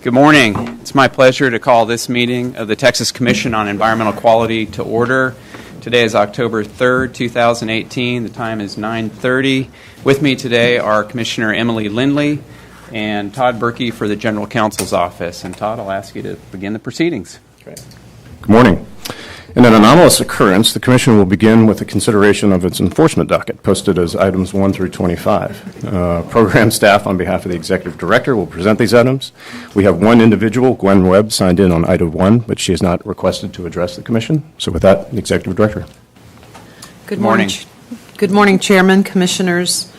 Good morning. It's my pleasure to call this meeting of the Texas Commission on Environmental Quality to order. Today is October 3rd, 2018. The time is 9:30. With me today are Commissioner Emily Lindley and Todd Berkey for the General Counsel's Office. And Todd, I'll ask you to begin the proceedings. Great. Good morning. In an anomalous occurrence, the Commission will begin with the consideration of its enforcement docket, posted as items 1 through 25. Program staff, on behalf of the Executive Director, will present these items. We have one individual, Gwen Webb, signed in on item 1, but she has not requested to address the Commission. So with that, the Executive Director. Good morning. Good morning, Chairman, Commissioners,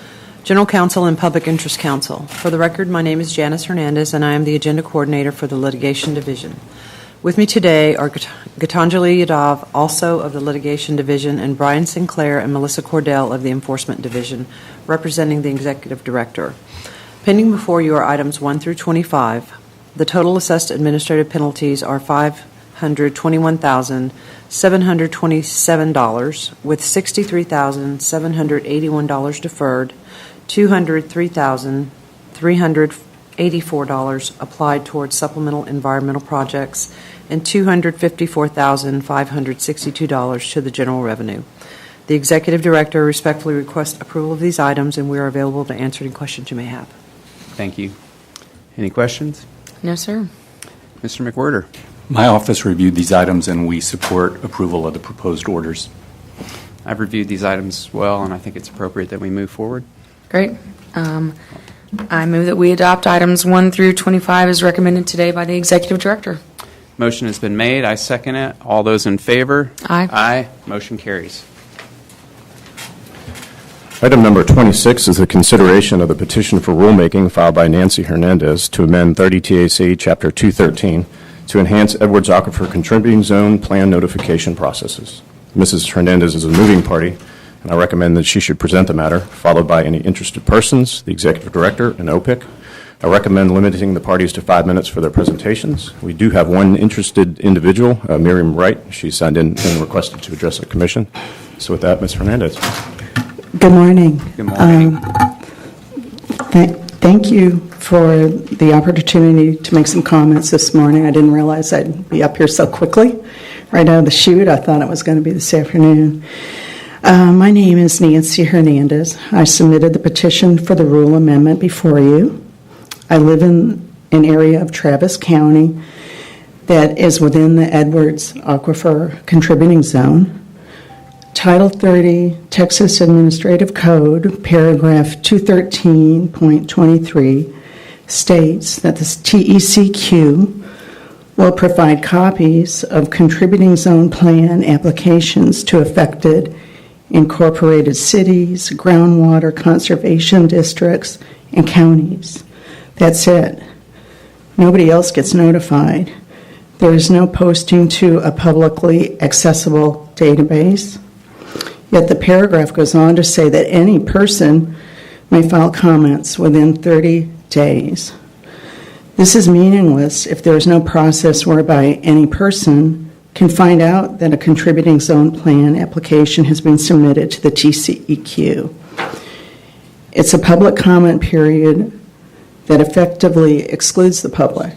General Counsel, and Public Interest Counsel. For the record, my name is Janice Hernandez, and I am the Agenda Coordinator for the Litigation Division. With me today are Gitanjali Yadav, also of the Litigation Division, and Brian Sinclair and Melissa Cordell of the Enforcement Division, representing the Executive Director. Pending before you are items 1 through 25. The total assessed administrative penalties are $521,727, with $63,781 deferred, $203,384 applied towards supplemental environmental projects, and $254,562 to the general revenue. The Executive Director respectfully requests approval of these items, and we are available to answer any questions you may have. Thank you. Any questions? No, sir. Mr. McWhirter. My office reviewed these items, and we support approval of the proposed orders. I've reviewed these items as well, and I think it's appropriate that we move forward. Great. I move that we adopt items 1 through 25 as recommended today by the Executive Director. Motion has been made. I second it. All those in favor? Aye. Aye. Motion carries. Item number 26 is the consideration of the petition for rulemaking filed by Nancy Hernandez to amend 30 TAC Chapter 213 to enhance Edwards Aquifer Contributing Zone plan notification processes. Mrs. Hernandez is a moving party, and I recommend that she should present the matter, followed by any interested persons, the Executive Director, and OPIC. I recommend limiting the parties to 5 minutes for their presentations. We do have one interested individual, Miriam Wright. She signed in and requested to address the Commission. So with that, Ms. Hernandez. Good morning. Good morning. Thank you for the opportunity to make some comments this morning. I didn't realize I'd be up here so quickly. Right out of the chute, I thought it was going to be this afternoon. My name is Nancy Hernandez. I submitted the petition for the rule amendment before you. I live in an area of Travis County that is within the Edwards Aquifer Contributing Zone. Title 30, Texas Administrative Code, paragraph 213.23, states that the TECQ will provide copies of contributing zone plan applications to affected incorporated cities, groundwater conservation districts, and counties. That's it. Nobody else gets notified. There is no posting to a publicly accessible database. Yet the paragraph goes on to say that any person may file comments within 30 days. This is meaningless if there is no process whereby any person can find out that a contributing zone plan application has been submitted to the TCEQ. It's a public comment period that effectively excludes the public.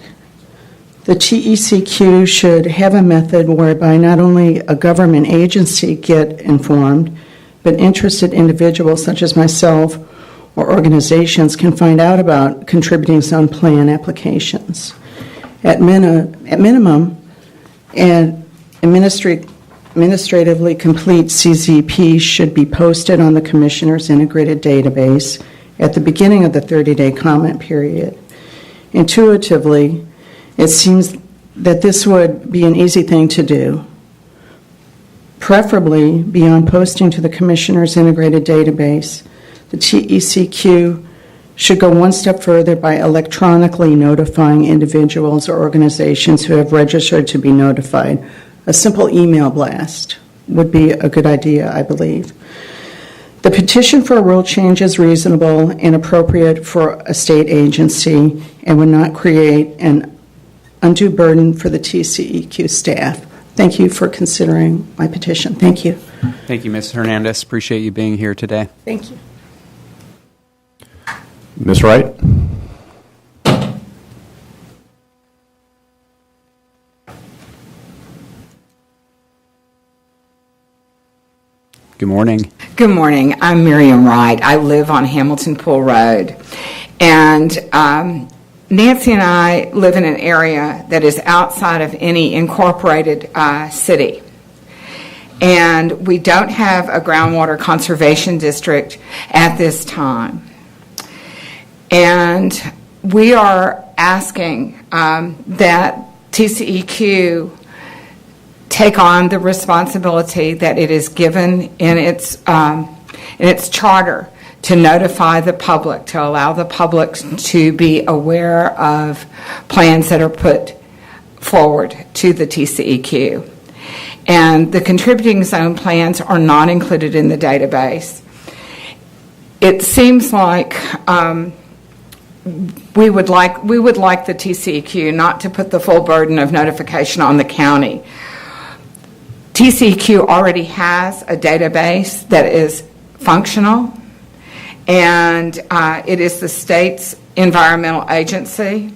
The TECQ should have a method whereby not only a government agency get informed, but interested individuals such as myself or organizations can find out about contributing zone plan applications. At minimum, an administratively complete CZP should be posted on the Commissioner's integrated database at the beginning of the 30-day comment period. Intuitively, it seems that this would be an easy thing to do. Preferably, beyond posting to the Commissioner's integrated database, the TECQ should go one step further by electronically notifying individuals or organizations who have registered to be notified. A simple email blast would be a good idea, I believe. The petition for a rule change is reasonable and appropriate for a state agency and would not create an undue burden for the TCEQ staff. Thank you for considering my petition. Thank you. Thank you, Ms. Hernandez. Appreciate you being here today. Thank you. Ms. Wright? Good morning. Good morning. I'm Miriam Wright. I live on Hamilton Pool Road. And Nancy and I live in an area that is outside of any incorporated city. And we don't have a groundwater conservation district at this time. And we are asking that TCEQ take on the responsibility that it is given in its charter to notify the public, to allow the public to be aware of plans that are put forward to the TCEQ. And the contributing zone plans are not included in the database. It seems like we would like the TCEQ not to put the full burden of notification on the county. TCEQ already has a database that is functional, and it is the state's environmental agency,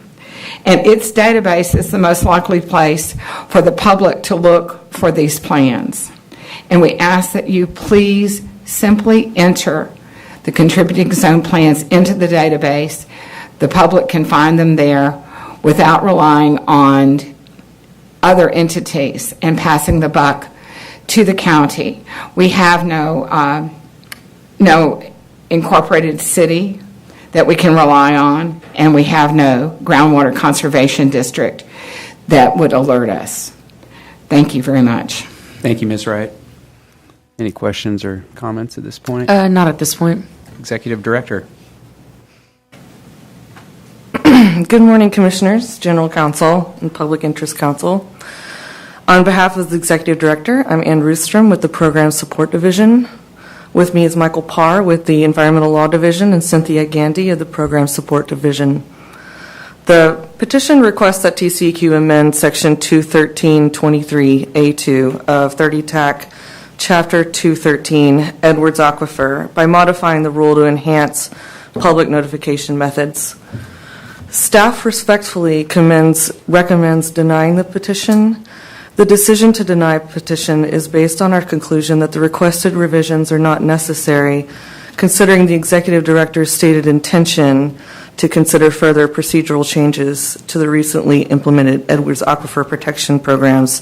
and its database is the most likely place for the public to look for these plans. And we ask that you please simply enter the contributing zone plans into the database. The public can find them there without relying on other entities and passing the buck to the county. We have no incorporated city that we can rely on, and we have no groundwater conservation district that would alert us. Thank you very much. Thank you, Ms. Wright. Any questions or comments at this point? Not at this point. Executive Director. Good morning, Commissioners, General Counsel, and Public Interest Counsel. On behalf of the Executive Director, I'm Ann Rustrom with the Program Support Division. With me is Michael Parr with the Environmental Law Division and Cynthia Gandy of the Program Support Division. The petition requests that TCEQ amend Section 213.23A2 of 30 TAC Chapter 213, Edwards Aquifer, by modifying the rule to enhance public notification methods. Staff respectfully recommends denying the petition. The decision to deny petition is based on our conclusion that the requested revisions are not necessary, considering the Executive Director's stated intention to consider further procedural changes to the recently implemented Edwards Aquifer Protection Program's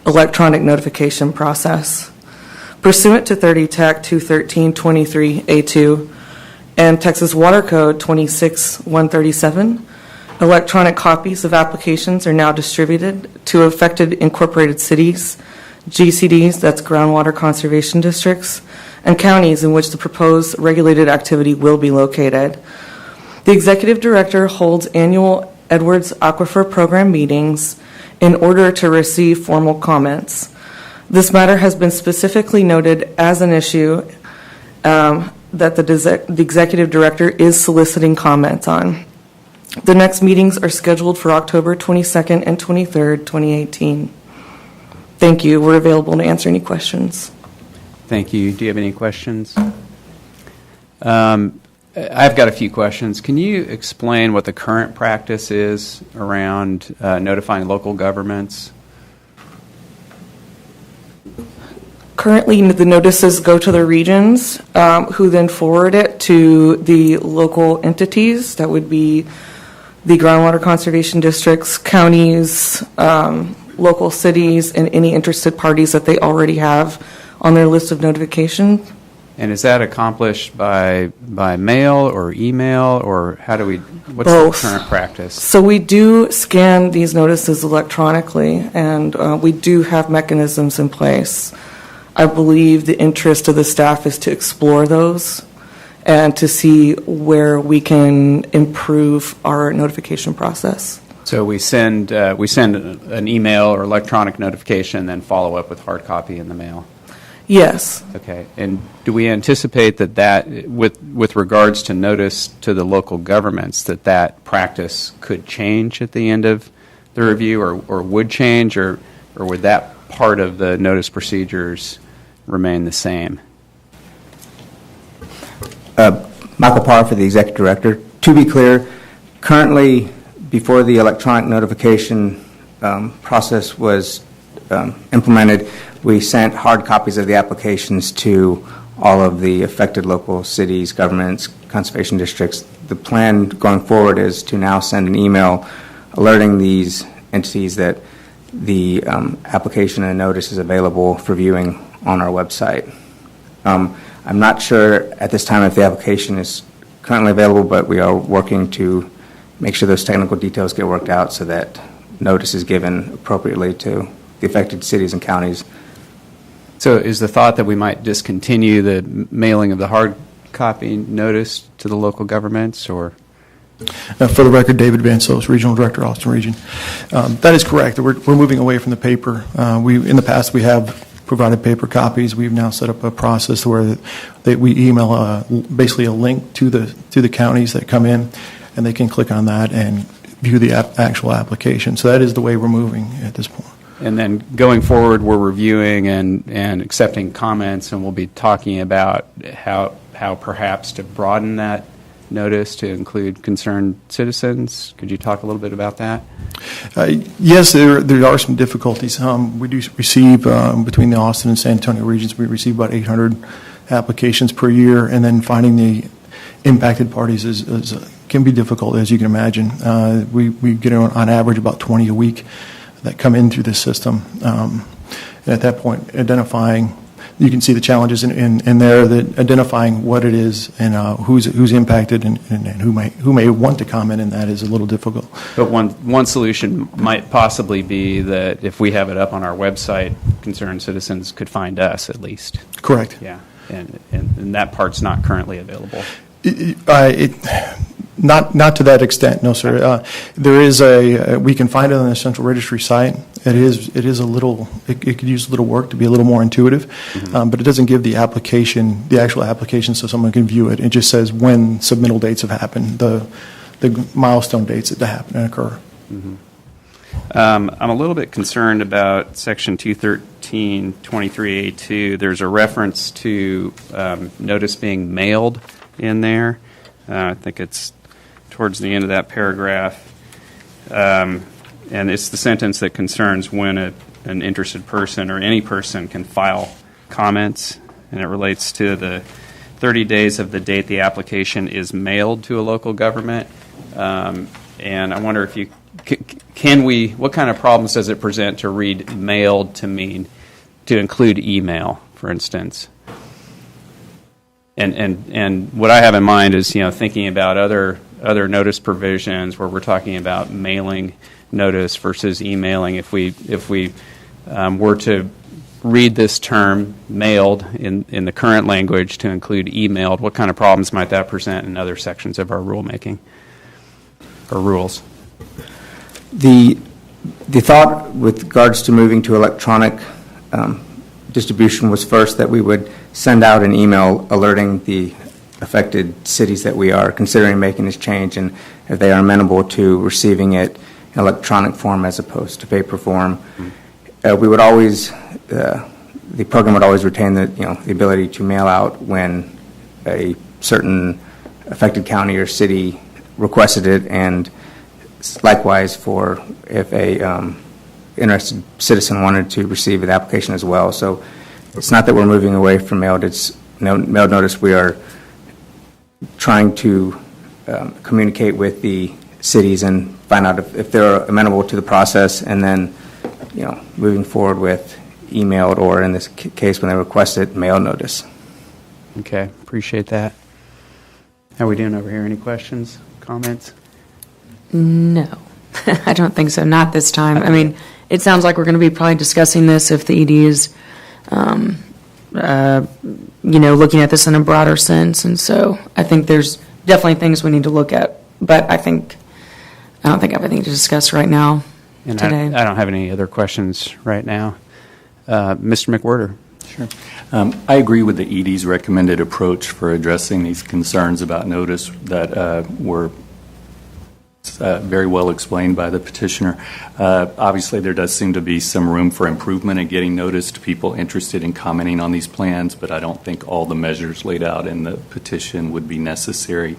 electronic notification process. Pursuant to 30 TAC 213.23A2 and Texas Water Code 26137, electronic copies of applications are now distributed to affected incorporated cities, GCDs, that's groundwater conservation districts, and counties in which the proposed regulated activity will be located. The Executive Director holds annual Edwards Aquifer Program meetings in order to receive formal comments. This matter has been specifically noted as an issue that the Executive Director is soliciting comments on. The next meetings are scheduled for October 22nd and 23rd, 2018. Thank you. We're available to answer any questions. Thank you. Do you have any questions? I've got a few questions. Can you explain what the current practice is around notifying local governments? Currently, the notices go to the regions, who then forward it to the local entities. That would be the groundwater conservation districts, counties, local cities, and any interested parties that they already have on their list of notification. And is that accomplished by mail or email, or what's Both. the current practice? So we do scan these notices electronically, and we do have mechanisms in place. I believe the interest of the staff is to explore those and to see where we can improve our notification process. So we send an email or electronic notification, then follow up with hard copy in the mail. Yes. Okay. And do we anticipate that with regards to notice to the local governments, that practice could change at the end of the review, or would change, or would that part of the notice procedures remain the same? Michael Parr for the Executive Director. To be clear, currently, before the electronic notification process was implemented, we sent hard copies of the applications to all of the affected local cities, governments, conservation districts. The plan going forward is to now send an email alerting these entities that the application and notice is available for viewing on our website. I'm not sure at this time if the application is currently available, but we are working to make sure those technical details get worked out so that notice is given appropriately to the affected cities and counties. So is the thought that we might discontinue the mailing of the hard copy notice to the local governments, or? For the record, David Van Sos, Regional Director, Austin Region. That is correct. We're moving away from the paper. In the past, we have provided paper copies. We've now set up a process where we email basically a link to the counties that come in, and they can click on that and view the actual application. So that is the way we're moving at this point. And then going forward, we're reviewing and accepting comments, and we'll be talking about how perhaps to broaden that notice to include concerned citizens. Could you talk a little bit about that? Yes, there are some difficulties. We do receive, between the Austin and San Antonio regions, we receive about 800 applications per year, and then finding the impacted parties can be difficult, as you can imagine. We get on average about 20 a week that come in through this system. And at that point, identifying, you can see the challenges in there, that identifying what it is and who's impacted and who may want to comment in that is a little difficult. But one solution might possibly be that if we have it up on our website, concerned citizens could find us at least. Correct. Yeah, and that part's not currently available. Not to that extent, no, sir. There is we can find it on the central registry site. It is a little, it could use a little work to be a little more intuitive, but it doesn't give the actual application so someone can view it. It just says when submittal dates have happened, the milestone dates that happen and occur. I'm a little bit concerned about Section 213.23A2. There's a reference to notice being mailed in there. I think it's towards the end of that paragraph. And it's the sentence that concerns when an interested person or any person can file comments, and it relates to the 30 days of the date the application is mailed to a local government. And I wonder if what kind of problems does it present to read mailed to mean, to include email, for instance? And what I have in mind is, thinking about other notice provisions where we're talking about mailing notice versus emailing. If we were to read this term mailed in the current language to include emailed, what kind of problems might that present in other sections of our rulemaking or rules? The thought with regards to moving to electronic distribution was first that we would send out an email alerting the affected cities that we are considering making this change, and if they are amenable to receiving it in electronic form as opposed to paper form. We would always, the program would always retain the ability to mail out when a certain affected county or city requested it, and likewise for if a interested citizen wanted to receive an application as well. So it's not that we're moving away from mailed notice. We are trying to communicate with the cities and find out if they're amenable to the process, and then moving forward with emailed, or in this case when they request it, mail notice. Okay, appreciate that. How are we doing over here? Any questions, comments? No, I don't think so. Not this time. I mean, it sounds like we're going to be probably discussing this if the ED is, looking at this in a broader sense. And so I think there's definitely things we need to look at. But I don't think I have anything to discuss right now today. I don't have any other questions right now. Mr. McWhirter. Sure. I agree with the ED's recommended approach for addressing these concerns about notice that were very well explained by the petitioner. Obviously, there does seem to be some room for improvement in getting notice to people interested in commenting on these plans, but I don't think all the measures laid out in the petition would be necessary.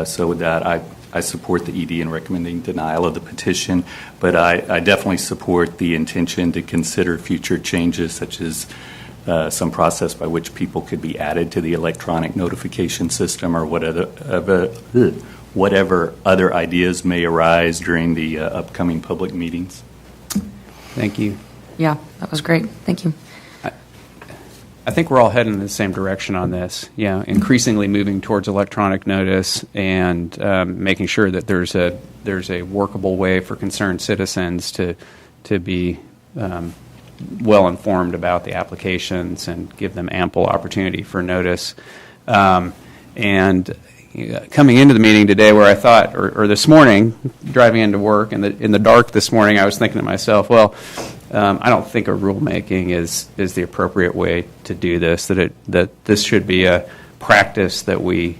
So with that, I support the ED in recommending denial of the petition, but I definitely support the intention to consider future changes, such as some process by which people could be added to the electronic notification system, or whatever other ideas may arise during the upcoming public meetings. Thank you. Yeah, that was great. Thank you. I think we're all heading in the same direction on this. Yeah, increasingly moving towards electronic notice and making sure that there's a workable way for concerned citizens to be well informed about the applications and give them ample opportunity for notice. And coming into the meeting today, where I thought, or this morning, driving into work in the dark this morning, I was thinking to myself, well, I don't think a rulemaking is the appropriate way to do this. That this should be a practice that we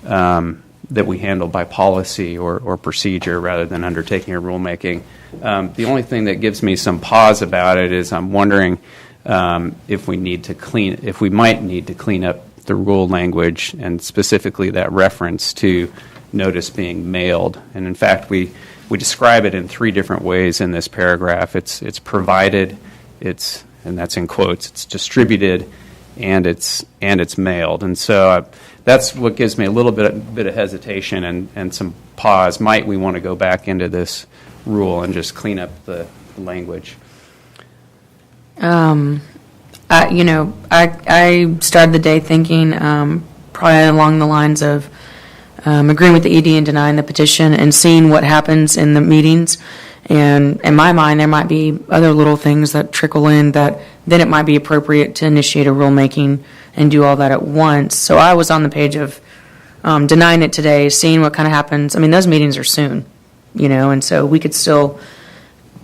handle by policy or procedure rather than undertaking a rulemaking. The only thing that gives me some pause about it is I'm wondering if we might need to clean up the rule language, and specifically that reference to notice being mailed. And in fact, we describe it in three different ways in this paragraph. It's provided, and that's in quotes, it's distributed, and it's mailed. And so that's what gives me a little bit of hesitation and some pause. Might we want to go back into this rule and just clean up the language? I started the day thinking probably along the lines of agreeing with the ED and denying the petition and seeing what happens in the meetings. And in my mind, there might be other little things that trickle in that then it might be appropriate to initiate a rulemaking and do all that at once. So I was on the page of denying it today, seeing what kind of happens. I mean, those meetings are soon, and so we could still,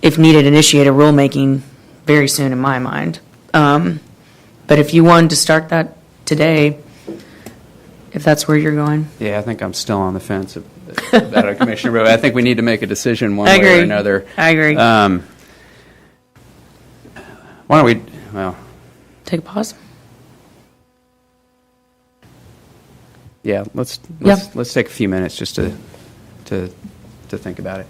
if needed, initiate a rulemaking very soon in my mind. But if you wanted to start that today, if that's where you're going. Yeah, I think I'm still on the fence about it, Commissioner, but I think we need to make a decision one way or another. I agree. Why don't we, take a pause? Yeah, let's take a few minutes just to think about it.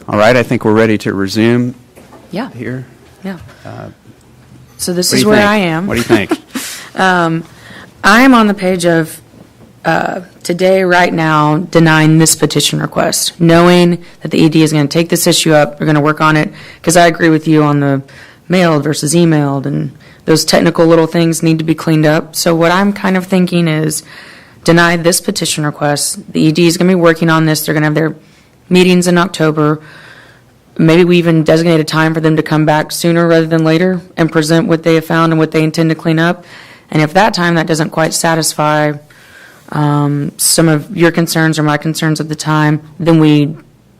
All right, I think we're ready to resume Yeah, here. yeah. So this What do is you where think? I am. What do you think? I am on the page of today, right now, denying this petition request, knowing that the ED is going to take this issue up, they're going to work on it, because I agree with you on the mailed versus emailed, and those technical little things need to be cleaned up. So what I'm kind of thinking is deny this petition request. The ED is going to be working on this. They're going to have their meetings in October. Maybe we even designate a time for them to come back sooner rather than later and present what they have found and what they intend to clean up. And if that doesn't quite satisfy some of your concerns or my concerns at the time, then we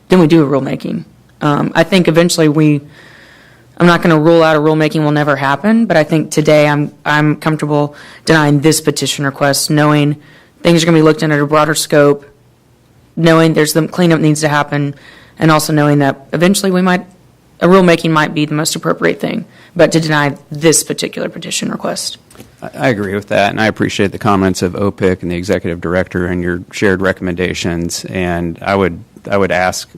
do a rulemaking. I think eventually I'm not going to rule out a rulemaking will never happen, but I think today I'm comfortable denying this petition request, knowing things are going to be looked at a broader scope, knowing there's the cleanup needs to happen, and also knowing that eventually a rulemaking might be the most appropriate thing, but to deny this particular petition request. I agree with that, and I appreciate the comments of OPIC and the executive director and your shared recommendations. And I would ask,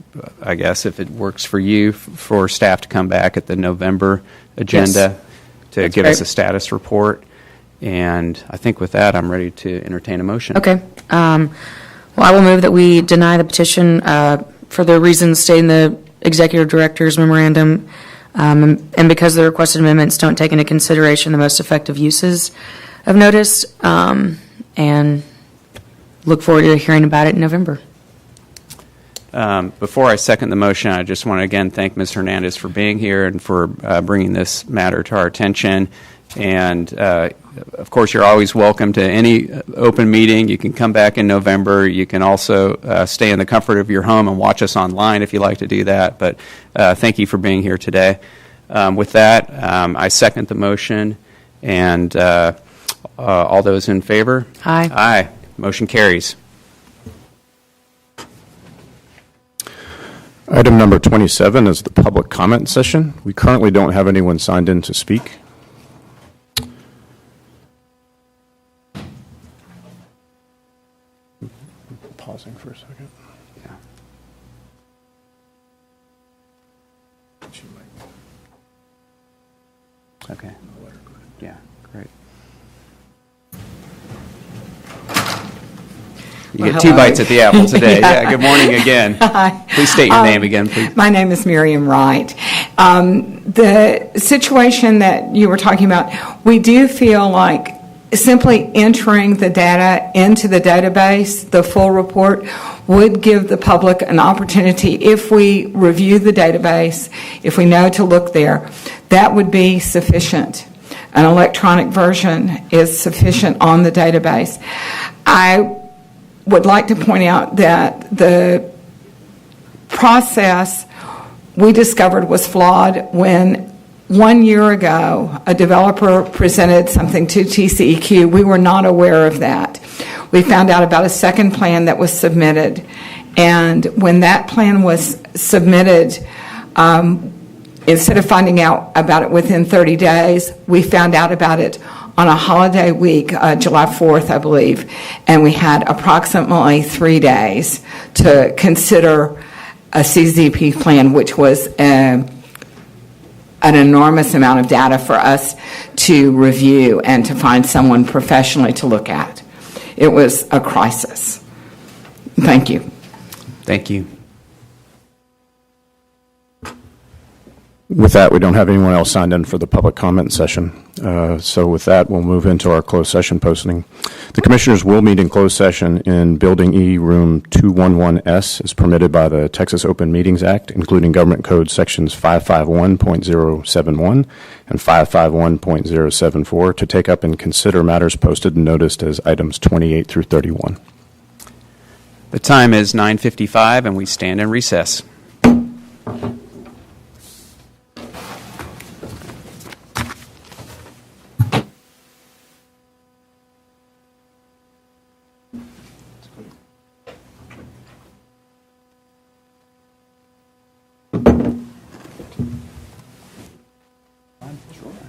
I guess, if it works for you, for staff to come back at the November agenda to give us a status report. And I think with that, I'm ready to entertain a motion. Okay. Well, I will move that we deny the petition for the reasons stated in the executive director's memorandum, and because the requested amendments don't take into consideration the most effective uses of notice, and look forward to hearing about it in November. Before I second the motion, I just want to again thank Ms. Hernandez for being here and for bringing this matter to our attention. And, of course, you're always welcome to any open meeting. You can come back in November. You can also stay in the comfort of your home and watch us online if you like to do that. But thank you for being here today. With that, I second the motion. And all those in favor? Aye. Aye. Motion carries. Item number 27 is the public comment session. We currently don't have anyone signed in to speak. Pausing for a second. Yeah. Okay. Yeah, great. You get two bites at the apple today. Yeah, good morning again. Hi. Please state your name again, please. My name is Miriam Wright. The situation that you were talking about, we do feel like simply entering the data into the database, the full report, would give the public an opportunity, if we review the database, if we know to look there, that would be sufficient. An electronic version is sufficient on the database. I would like to point out that the process we discovered was flawed when 1 year ago a developer presented something to TCEQ. We were not aware of that. We found out about a second plan that was submitted, and when that plan was submitted, instead of finding out about it within 30 days, we found out about it on a holiday week, July 4th, I believe, and we had approximately 3 days to consider a CZP plan, which was an enormous amount of data for us to review and to find someone professionally to look at. It was a crisis. Thank you. Thank you. With that, we don't have anyone else signed in for the public comment session. So with that, we'll move into our closed session posting. The commissioners will meet in closed session in Building E, Room 211S, as permitted by the Texas Open Meetings Act, including Government Code Sections 551.071 and 551.074, to take up and consider matters posted and noticed as items 28 through 31. The time is 9:55, and we stand in recess.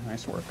Nice work.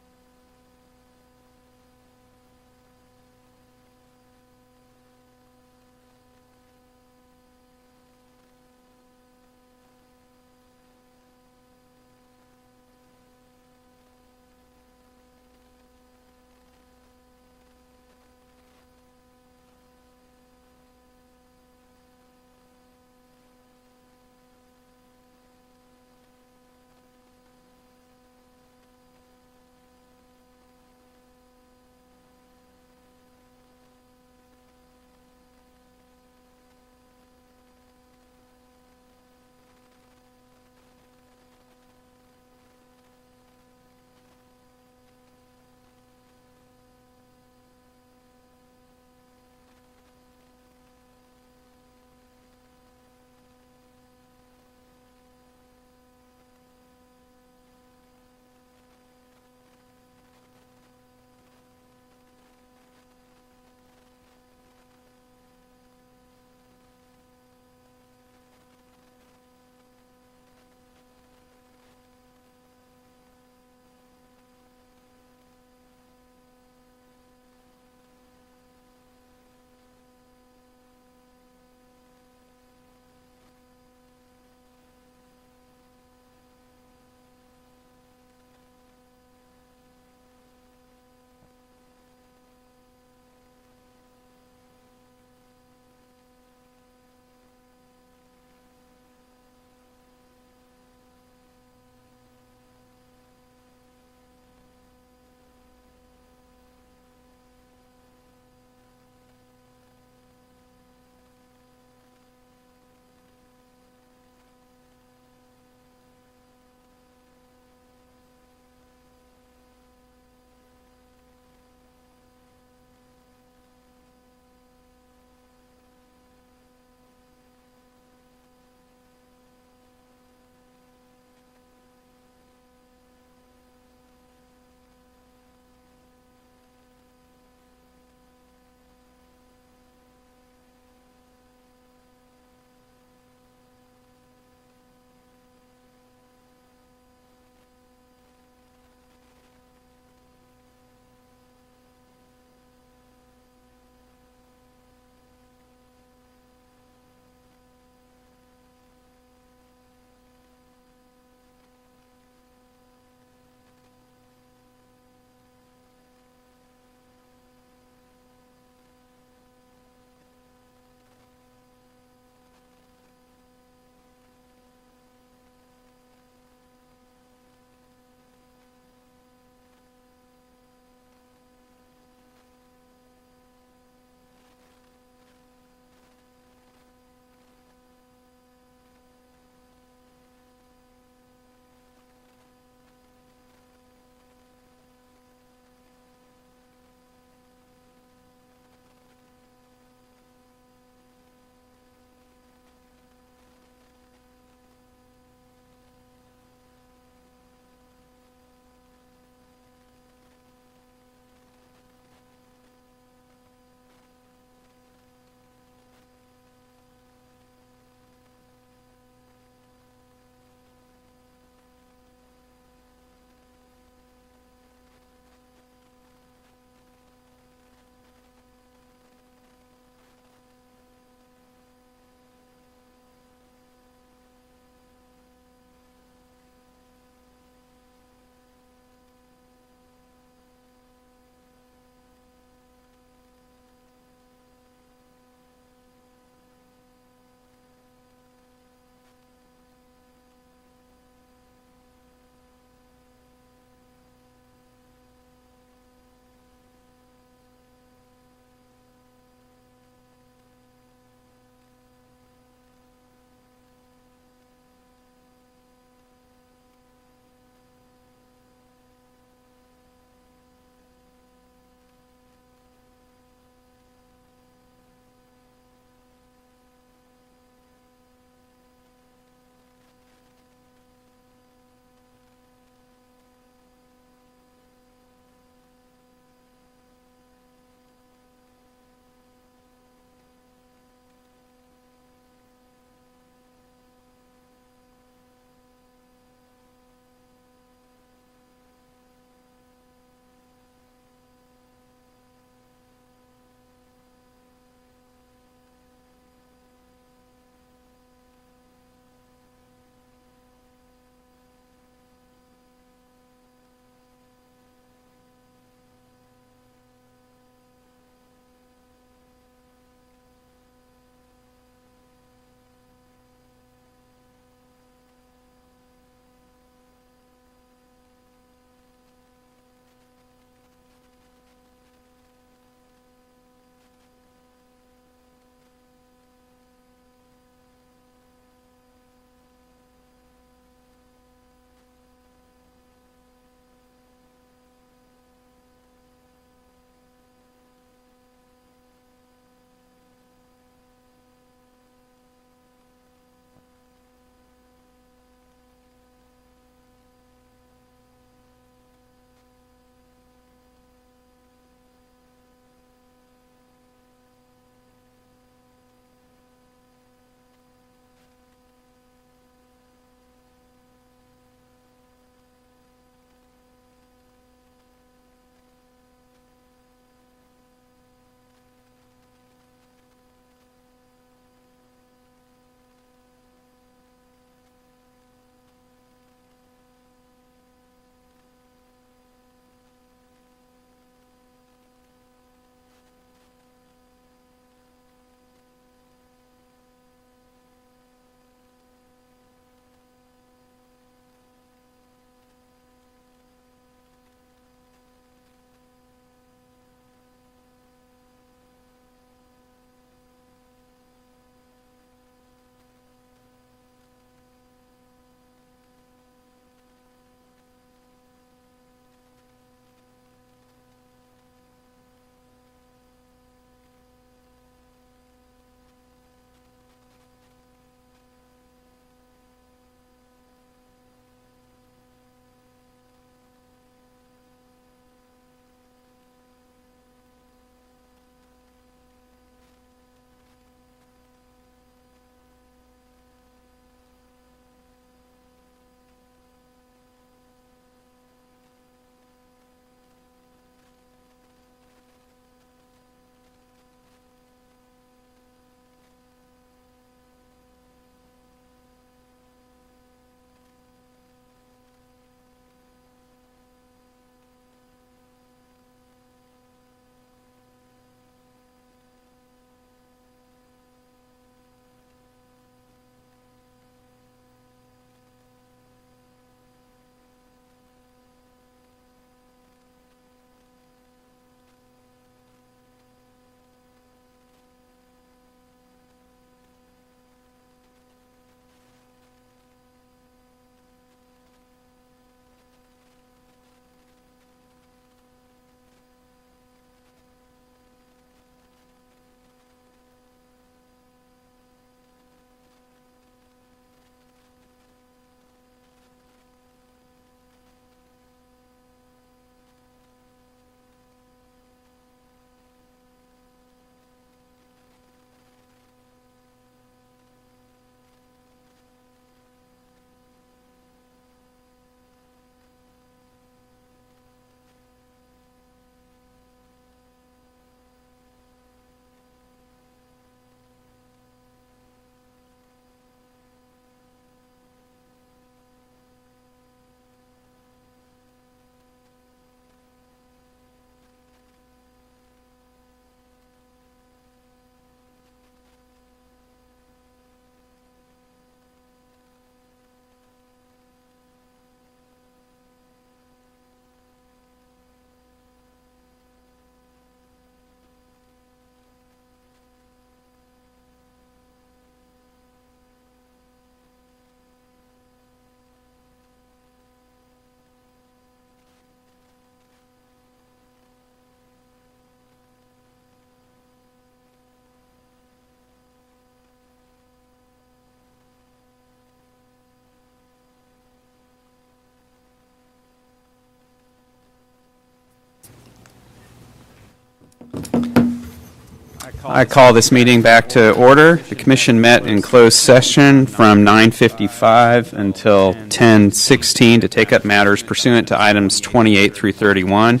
I call this meeting back to order. The commission met in closed session from 9:55 until 10:16 to take up matters pursuant to items 28 through 31.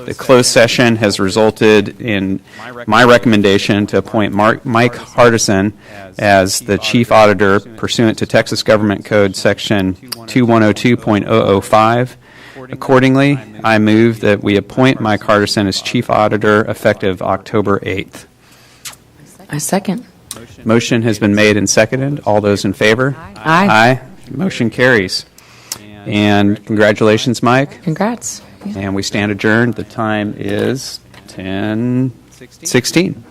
The closed session has resulted in my recommendation to appoint Mike Hardison as the chief auditor pursuant to Texas Government Code Section 2102.005. Accordingly, I move that we appoint Mike Hardison as chief auditor effective October 8th. I second. Motion has been made and seconded. All those in favor? Aye. Motion carries. And congratulations, Mike. Congrats. And we stand adjourned. The time is 10:16.